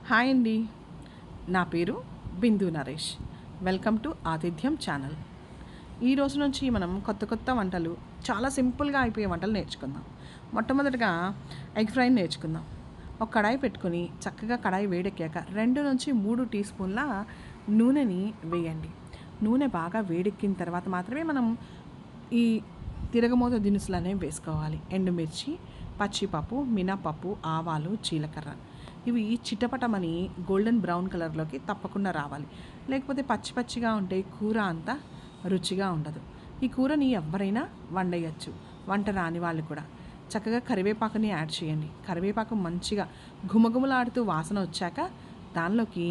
Hi అండి, నా పేరు బిందు నరేష్. వెల్కమ్ టు ఆతిథ్యం ఛానల్. ఈ రోజు నుంచి మనం కొత్త కొత్త వంటలు, చాలా సింపుల్గా అయిపోయే వంటలు నేర్చుకుందాం. మొట్టమొదటిగా ఎగ్ ఫ్రై నేర్చుకుందాం. ఒక కడాయి పెట్టుకొని చక్కగా కడాయి వేడెక్కాక 2 నుంచి 3 టీ స్పూన్ల నూనెని వేయండి. నూనె బాగా వేడెక్కిన తర్వాత మాత్రమే మనం ఈ తిరగమోత దినుసులు అనేవి వేసుకోవాలి. ఎండుమిర్చి, పచ్చిపప్పు, మినపప్పు, ఆవాలు, జీలకర్ర ఇవి చిటపటమని గోల్డెన్ బ్రౌన్ కలర్లోకి తప్పకుండా రావాలి. లేకపోతే పచ్చి పచ్చిగా ఉంటే కూర అంతా రుచిగా ఉండదు. ఈ కూరని ఎవరైనా వండేయచ్చు, వంట రాని వాళ్ళు కూడా. చక్కగా కరివేపాకుని యాడ్ చేయండి. కరివేపాకు మంచిగా ఘుమఘుమలాడుతూ వాసన వచ్చాక దానిలోకి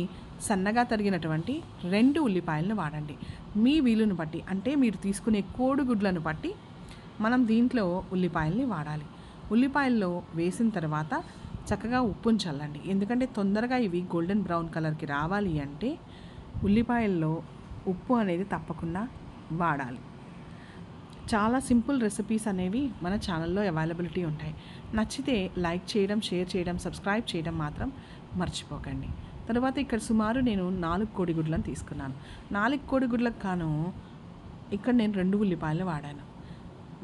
సన్నగా తరిగినటువంటి 2 ఉల్లిపాయలను వాడండి. మీ వీలును బట్టి, అంటే మీరు తీసుకునే కోడిగుడ్లను బట్టి మనం దీంట్లో ఉల్లిపాయల్ని వాడాలి. ఉల్లిపాయల్లో వేసిన తర్వాత చక్కగా ఉప్పుని చల్లండి. ఎందుకంటే తొందరగా ఇవి గోల్డెన్ బ్రౌన్ కలర్కి రావాలి అంటే ఉల్లిపాయల్లో ఉప్పు అనేది తప్పకుండా వాడాలి. చాలా సింపుల్ రెసిపీస్ అనేవి మన ఛానల్లో అవైలబిలిటీ ఉంటాయి. నచ్చితే లైక్ చేయడం, షేర్ చేయడం, సబ్స్క్రైబ్ చేయడం మాత్రం మర్చిపోకండి. తర్వాత ఇక్కడ సుమారు నేను 4 కోడిగుడ్లను తీసుకున్నాను. 4 కోడిగుడ్లకు కాను ఇక్కడ నేను 2 ఉల్లిపాయలు వాడాను.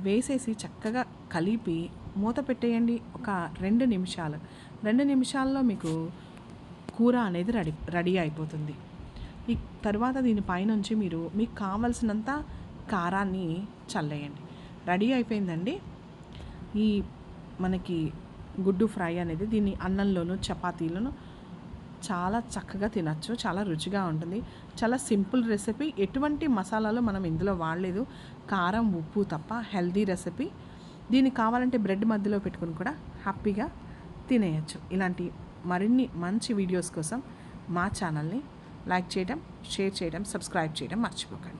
వేసేసి చక్కగా కలిపి మూత పెట్టేయండి. ఒక 2 నిమిషాలు. 2 నిమిషాల్లో మీకు కూర అనేది రెడీ అయిపోతుంది. ఈ తర్వాత దీనిపైనుంచి మీరు మీకు కావలసినంత కారాన్ని చల్లేయండి. రెడీ అయిపోయిందండి ఈ మనకి గుడ్డు ఫ్రై అనేది. దీన్ని అన్నంలోను, చపాతీలను చాలా చక్కగా తినచ్చు. చాలా రుచిగా ఉంటుంది. చాలా సింపుల్ రెసిపీ. ఎటువంటి మసాలాలు మనం ఇందులో వాడలేదు, కారం, ఉప్పు తప్ప. Healthy recipe. దీనికి కావాలంటే బ్రెడ్ మధ్యలో పెట్టుకుని కూడా హ్యాపీగా తినేయచ్చు. ఇలాంటి మరిన్ని మంచి వీడియోస్ కోసం మా ఛానల్ని లైక్ చేయడం, షేర్ చేయడం, సబ్స్క్రైబ్ చేయడం మర్చిపోకండి.